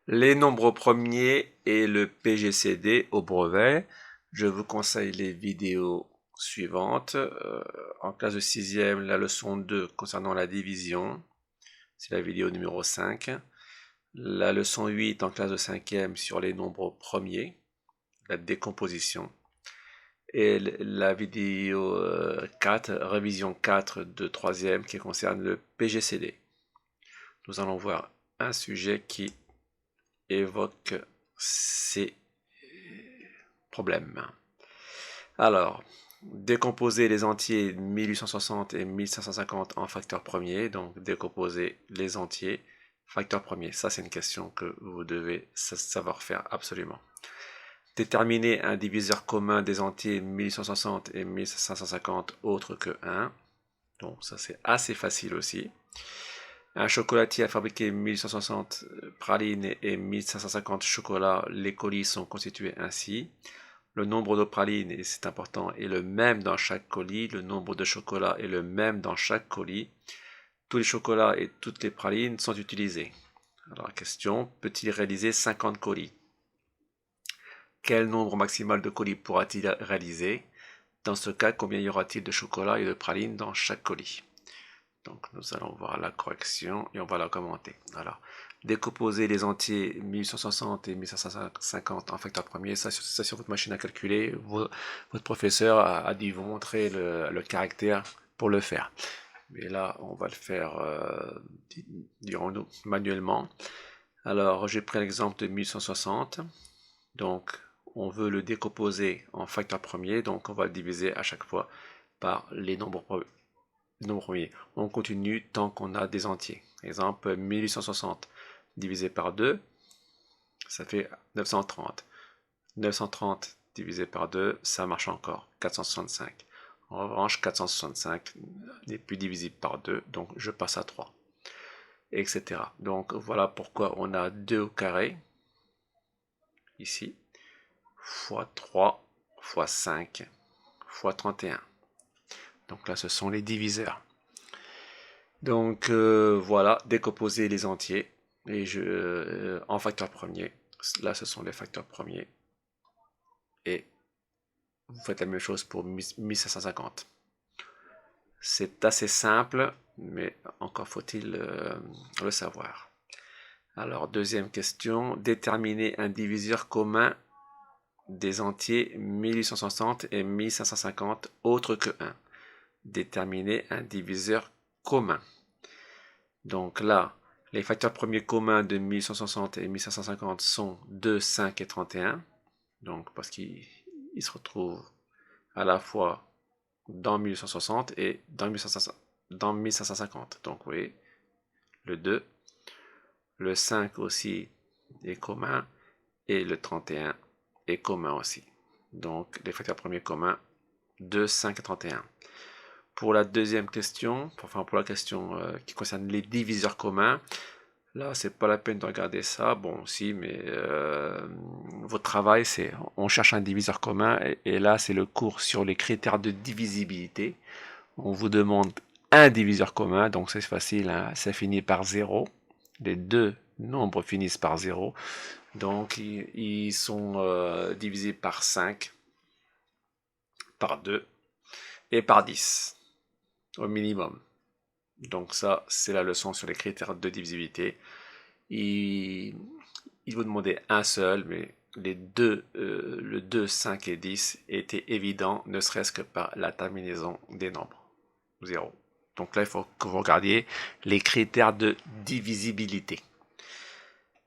Les nombres premiers et le PGCD au brevet. Je vous conseille les vidéos suivantes. En classe de 6e, la leçon 2 concernant la division. C'est la vidéo numéro 5. La leçon 8 en classe de 5e sur les nombres premiers, la décomposition. Et la vidéo 4, révision 4 de 3e qui concerne le PGCD. Nous allons voir un sujet qui évoque ces problèmes. Alors, décomposer les entiers 1860 et 1550 en facteurs premiers, donc décomposer les entiers facteurs premiers. Ça, c'est une question que vous devez savoir faire absolument. Déterminer un diviseur commun des entiers 1860 et 1550 autre que 1. Donc ça, c'est assez facile aussi. Un chocolatier a fabriqué 1860 pralines et 1550 chocolats. Les colis sont constitués ainsi. Le nombre de pralines, et c'est important, est le même dans chaque colis. Le nombre de chocolats est le même dans chaque colis. Tous les chocolats et toutes les pralines sont utilisés. Alors, question, peut-il réaliser 50 colis? Quel nombre maximal de colis pourra-t-il réaliser? Dans ce cas, combien y aura-t-il de chocolat et de pralines dans chaque colis? Donc nous allons voir la correction et on va la commenter. Alors, décomposer les entiers 1860 et 1550 en facteurs premiers, ça sur votre machine à calculer, votre professeur a dû vous montrer le caractère pour le faire. Mais là, on va le faire, dirons-nous, manuellement. Alors, j'ai pris l'exemple de 1160. Donc, on veut le décomposer en facteurs premiers, donc on va le diviser à chaque fois par les nombres premiers. On continue tant qu'on a des entiers. Exemple, 1860 divisé par 2, ça fait 930. 930 divisé par 2, ça marche encore, 465. En revanche, 465 n'est plus divisible par 2, donc je passe à 3, etc. Donc voilà pourquoi on a 2 au carré, ici, fois 3, fois 5, fois 31. Donc là, ce sont les diviseurs. Donc voilà, décomposer les entiers et en facteurs premiers. Là, ce sont les facteurs premiers. Et vous faites la même chose pour 1550. C'est assez simple, mais encore faut-il le savoir. Alors, deuxième question. Déterminer un diviseur commun des entiers 1860 et 1550 autre que 1. Déterminer un diviseur commun. Donc là, les facteurs premiers communs de 1160 et 1550 sont 2, 5 et 31. Donc parce qu'ils se retrouvent à la fois dans 1860 et dans 1550. Donc vous voyez, le 2, le 5 aussi est commun et le 31 est commun aussi. Donc les facteurs premiers communs 2, 5 et 31. Pour la deuxième question, enfin pour la question qui concerne les diviseurs communs, là c'est pas la peine de regarder ça. Bon, si, mais votre travail c'est on cherche un diviseur commun et là c'est le cours sur les critères de divisibilité. On vous demande un diviseur commun, donc c'est facile, hein, ça finit par 0. Les deux nombres finissent par 0, donc ils sont divisés par 5, par 2 et par 10 au minimum. Donc ça, c'est la leçon sur les critères de divisibilité. Il vous demandait un seul, mais les deux, le 2, 5 et 10 étaient évidents, ne serait-ce que par la terminaison des nombres. 0. Donc là, il faut que vous regardiez les critères de divisibilité.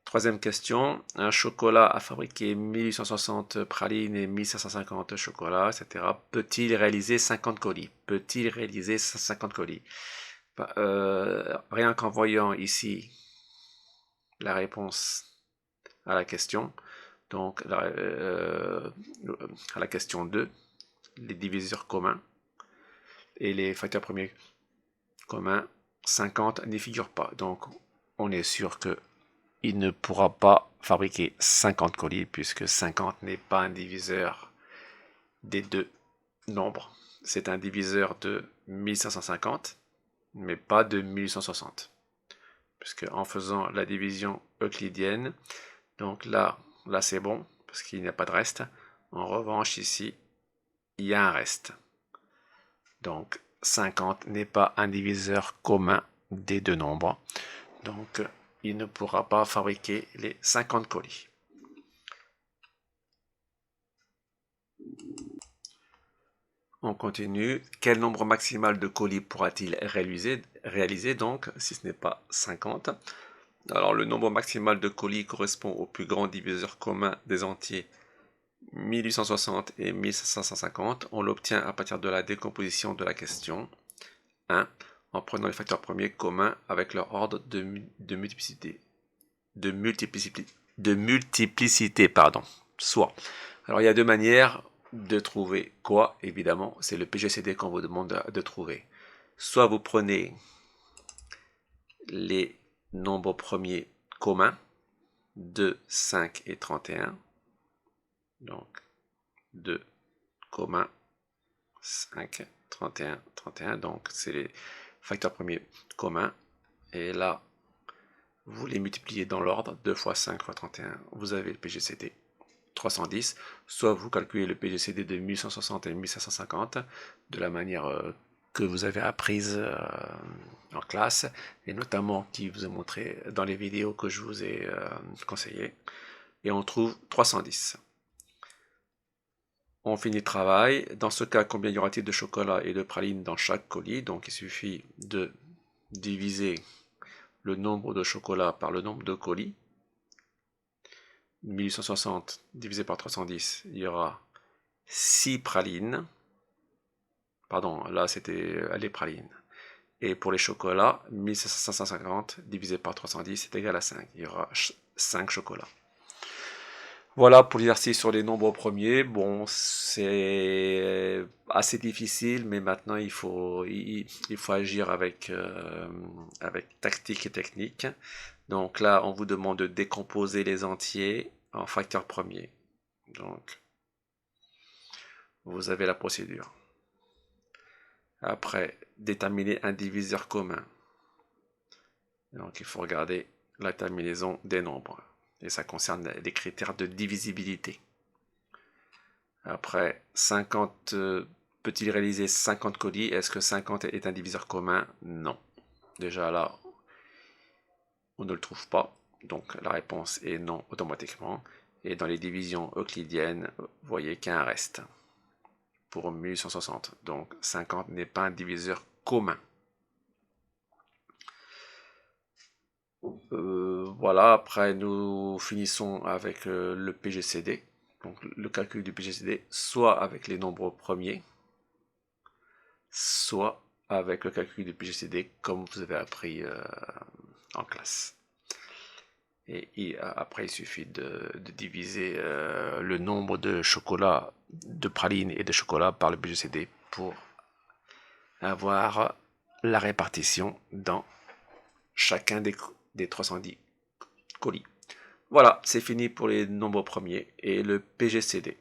Troisième question, un chocolat a fabriqué 1860 pralines et 1550 chocolats, etc. Peut-il réaliser 50 colis? Peut-il réaliser 50 colis? Rien qu'en voyant ici la réponse à la question, donc à la question 2, les diviseurs communs et les facteurs premiers communs, 50 n'y figure pas. Donc on est sûr que il ne pourra pas fabriquer 50 colis puisque 50 n'est pas un diviseur des deux nombres. C'est un diviseur de 1550, mais pas de 1860. Puisque en faisant la division euclidienne, Donc là c'est bon, parce qu'il n'y a pas de reste. En revanche, ici, il y a un reste. Donc 50 n'est pas un diviseur commun des deux nombres. Donc il ne pourra pas fabriquer les 50 colis. On continue. Quel nombre maximal de colis pourra-t-il réaliser donc, si ce n'est pas 50? Alors le nombre maximal de colis correspond au plus grand diviseur commun des entiers 1860 et 1550. On l'obtient à partir de la décomposition de la question. 1. En prenant les facteurs premiers communs avec leur ordre de multiplicité. Pardon. Soit. Alors il y a deux manières de trouver quoi, évidemment. C'est le PGCD qu'on vous demande de trouver. Soit vous prenez les nombres premiers communs, 2, 5 et 31. Donc 2 communs, 5, 31, 31. Donc c'est les facteurs premiers communs. Et là, vous les multipliez dans l'ordre, 2 fois 5 fois 31, vous avez le PGCD 310. Soit vous calculez le PGCD de 1160 et 1550 de la manière que vous avez apprise en classe, et notamment qui vous est montré dans les vidéos que je vous ai conseillées. Et on trouve 310. On finit le travail. Dans ce cas, combien y aura-t-il de chocolat et de pralines dans chaque colis? Donc il suffit de diviser le nombre de chocolats par le nombre de colis. 1860 divisé par 310, il y aura 6 pralines. Pardon, là c'était les pralines. Et pour les chocolats, 1550 divisé par 310 c'est égal à 5. Il y aura 5 chocolats. Voilà pour l'exercice sur les nombres premiers. Bon, c'est assez difficile, mais maintenant il faut agir avec tactique et technique. Donc là, on vous demande de décomposer les entiers en facteurs premiers. Donc, vous avez la procédure. Après, déterminer un diviseur commun. Donc, il faut regarder la terminaison des nombres. Et ça concerne les critères de divisibilité. Après, 50 peut-il réaliser 50 colis? Est-ce que 50 est un diviseur commun? Non. Déjà là, on ne le trouve pas. Donc la réponse est non automatiquement. Et dans les divisions euclidiennes, vous voyez qu'il y a un reste pour 1860. Donc 50 n'est pas un diviseur commun. Voilà, après nous finissons avec le PGCD. Donc le calcul du PGCD, soit avec les nombres premiers, soit avec le calcul du PGCD comme vous avez appris en classe. Et après, il suffit de diviser le nombre de chocolats, de pralines et de chocolats par le PGCD pour avoir la répartition dans chacun des 310 colis. Voilà, c'est fini pour les nombres premiers et le PGCD.